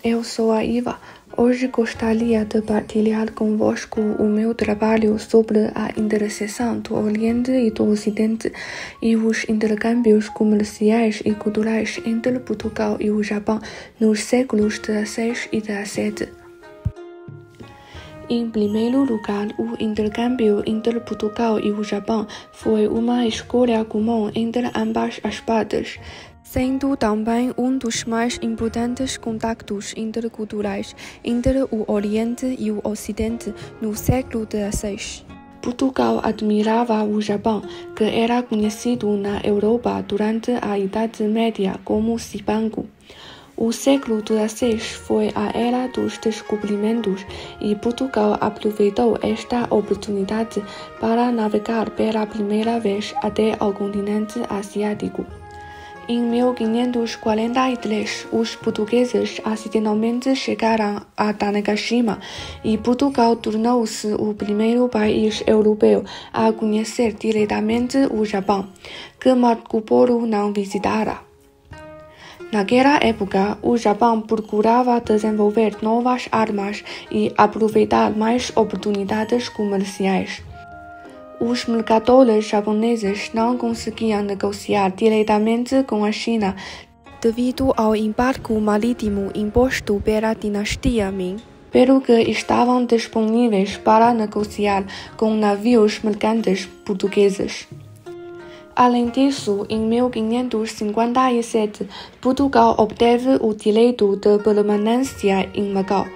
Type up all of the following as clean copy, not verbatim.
eu sou a Iva. Hoje gostaria de partilhar convosco o meu trabalho sobre a interseção do Oriente e do Ocidente e os intercâmbios comerciais e culturais entre Portugal e o Japão nos séculos XVI e XVII. Em primeiro lugar, o intercâmbio entre Portugal e o Japão foi uma escolha comum entre ambas as partes, sendo também um dos mais importantes contactos interculturais entre o Oriente e o Ocidente no século XVI. Portugal admirava o Japão, que era conhecido na Europa durante a Idade Média como Cipangu. O século XVI foi a era dos descobrimentos e Portugal aproveitou esta oportunidade para navegar pela primeira vez até ao continente asiático. Em 1543, os portugueses acidentalmente chegaram a Tanegashima e Portugal tornou-se o primeiro país europeu a conhecer diretamente o Japão, que Marco Polo não visitara. Naquela época, o Japão procurava desenvolver novas armas e aproveitar mais oportunidades comerciais. Os mercadores japoneses não conseguiam negociar diretamente com a China devido ao embargo marítimo imposto pela dinastia Ming, pelo que estavam disponíveis para negociar com navios mercantes portugueses. Além disso, em 1557, Portugal obteve o direito de permanência em Macau.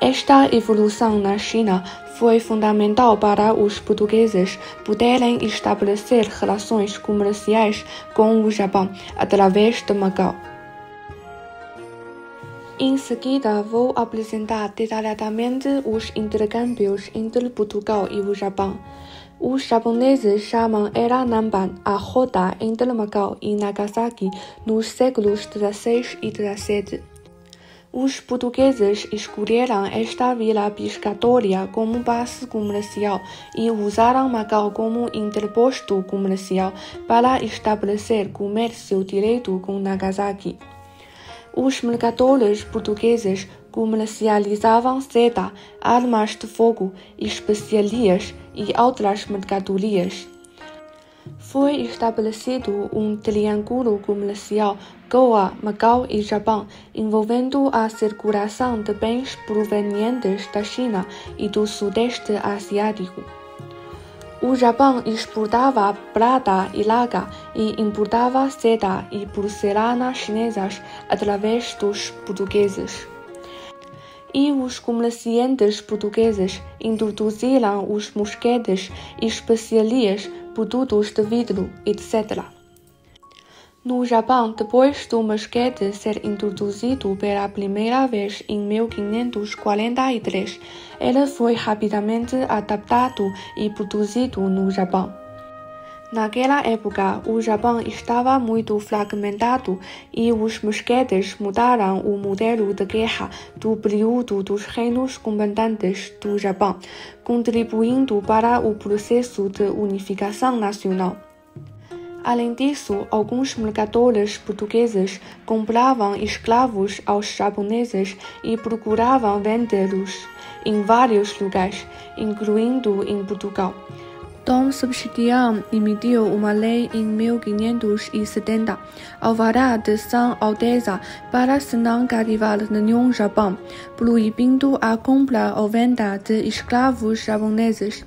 Esta evolução na China foi fundamental para os portugueses poderem estabelecer relações comerciais com o Japão através de Macau. Em seguida, vou apresentar detalhadamente os intercâmbios entre Portugal e o Japão. Os japoneses chamam Era Namban a rota entre Macau e Nagasaki nos séculos XVI e XVII. Os portugueses escolheram esta vila pescatória como base comercial e usaram Macau como interposto comercial para estabelecer comércio direto com Nagasaki. Os mercadores portugueses comercializavam seda, armas de fogo, especiarias e outras mercadorias. Foi estabelecido um triângulo comercial Goa, Macau e Japão, envolvendo a circulação de bens provenientes da China e do Sudeste Asiático. O Japão exportava prata e laca e importava seda e porcelana chinesas através dos portugueses. E os comerciantes portugueses introduziram os mosquetes, especiarias, produtos de vidro, etc. No Japão, depois do mosquete ser introduzido pela primeira vez em 1543, ele foi rapidamente adaptado e produzido no Japão. Naquela época, o Japão estava muito fragmentado e os mosquetes mudaram o modelo de guerra do período dos reinos combatantes do Japão, contribuindo para o processo de unificação nacional. Além disso, alguns mercadores portugueses compravam escravos aos japoneses e procuravam vendê-los em vários lugares, incluindo em Portugal. Dom Sebastião emitiu uma lei em 1570, Alvará de São Alteza, para se não cativar nenhum Japão, proibindo a compra ou venda de escravos japoneses.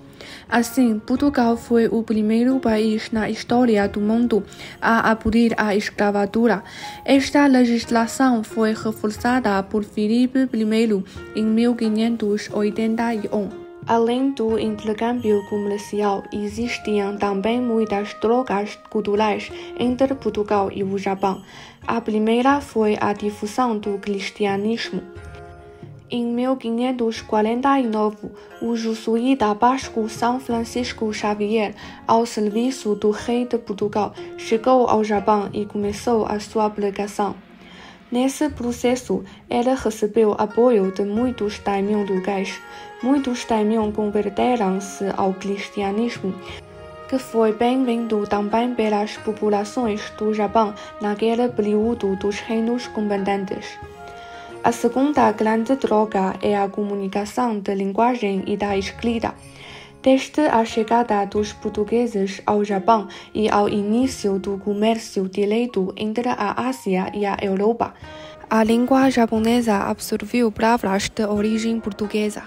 Assim, Portugal foi o primeiro país na história do mundo a abolir a escravatura. Esta legislação foi reforçada por Filipe I em 1581. Além do intercâmbio comercial, existiam também muitas trocas culturais entre Portugal e o Japão. A primeira foi a difusão do cristianismo. Em 1549, o jesuíta basco São Francisco Xavier, ao serviço do rei de Portugal, chegou ao Japão e começou a sua pregação. Nesse processo, ele recebeu apoio de muitos daimyo locais. Muitos daimyo converteram-se ao cristianismo, que foi bem-vindo também pelas populações do Japão naquele período dos reinos combatantes. A segunda grande droga é a comunicação da linguagem e da escrita. Desde a chegada dos portugueses ao Japão e ao início do comércio direto entre a Ásia e a Europa, a língua japonesa absorveu palavras de origem portuguesa,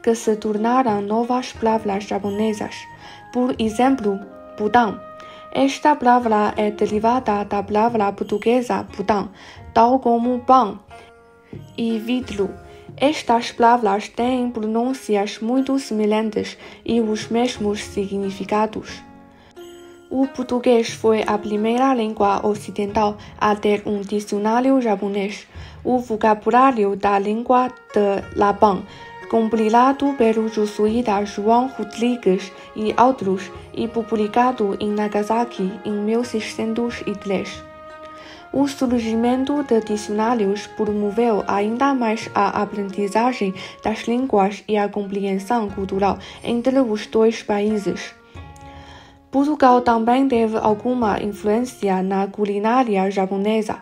que se tornaram novas palavras japonesas. Por exemplo, pudão. Esta palavra é derivada da palavra portuguesa pudão, tal como pão e vidro. Estas palavras têm pronúncias muito semelhantes e os mesmos significados. O português foi a primeira língua ocidental a ter um dicionário japonês. O vocabulário da língua de Lapão, compilado pelo jesuíta João Rodrigues e outros, e publicado em Nagasaki em 1603. O surgimento de dicionários promoveu ainda mais a aprendizagem das línguas e a compreensão cultural entre os dois países. Portugal também teve alguma influência na culinária japonesa,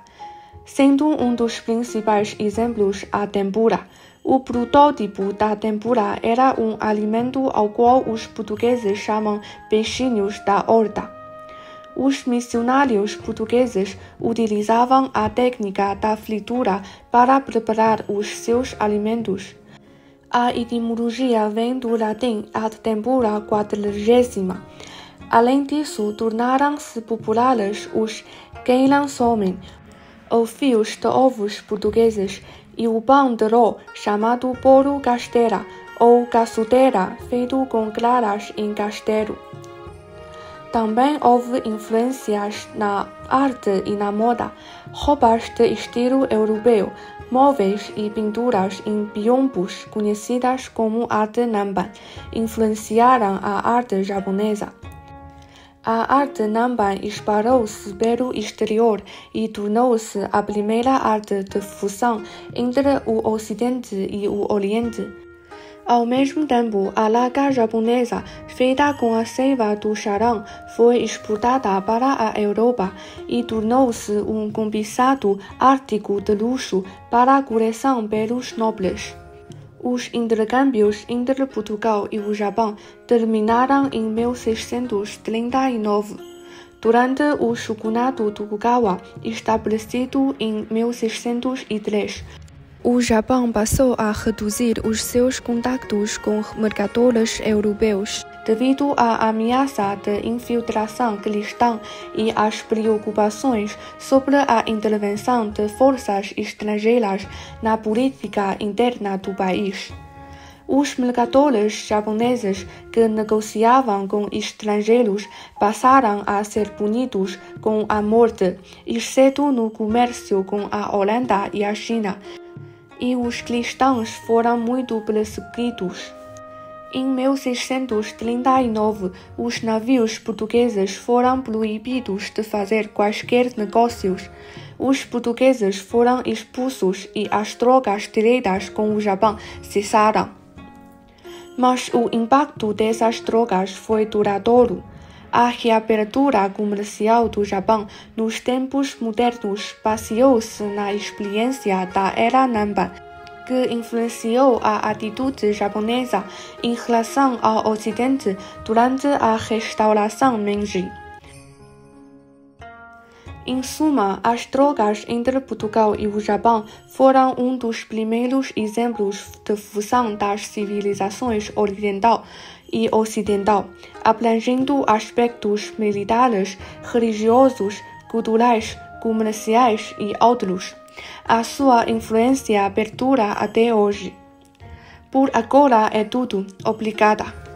sendo um dos principais exemplos a tempura. O protótipo da tempura era um alimento ao qual os portugueses chamam peixinhos da horta. Os missionários portugueses utilizavam a técnica da fritura para preparar os seus alimentos. A etimologia vem do latim ad tempora quadragesima. Além disso, tornaram-se populares os queilançomen, ou fios de ovos portugueses, e o pão de ló, chamado bolo casteira, ou caçuteira, feito com claras em casteiro. Também houve influências na arte e na moda. Roupas de estilo europeu, móveis e pinturas em biombos, conhecidas como arte Nanban, influenciaram a arte japonesa. A arte Nanban espalhou-se pelo exterior e tornou-se a primeira arte de fusão entre o Ocidente e o Oriente. Ao mesmo tempo, a laca japonesa, feita com a seiva do charão, foi exportada para a Europa e tornou-se um cobiçado artigo de luxo para a coleção pelos nobres. Os intercâmbios entre Portugal e o Japão terminaram em 1639. Durante o shogunato Tokugawa, estabelecido em 1603, o Japão passou a reduzir os seus contactos com mercadores europeus devido à ameaça de infiltração cristã e às preocupações sobre a intervenção de forças estrangeiras na política interna do país. Os mercadores japoneses que negociavam com estrangeiros passaram a ser punidos com a morte, exceto no comércio com a Holanda e a China, e os cristãos foram muito perseguidos. Em 1639, os navios portugueses foram proibidos de fazer quaisquer negócios. Os portugueses foram expulsos e as trocas diretas com o Japão cessaram. Mas o impacto dessas trocas foi duradouro. A reabertura comercial do Japão nos tempos modernos baseou-se na experiência da Era Nanban, que influenciou a atitude japonesa em relação ao Ocidente durante a restauração Meiji. Em suma, as trocas entre Portugal e o Japão foram um dos primeiros exemplos de fusão das civilizações oriental e ocidental, abrangendo aspectos militares, religiosos, culturais, comerciais e outros. A sua influência perdura até hoje. Por agora é tudo. Obrigada.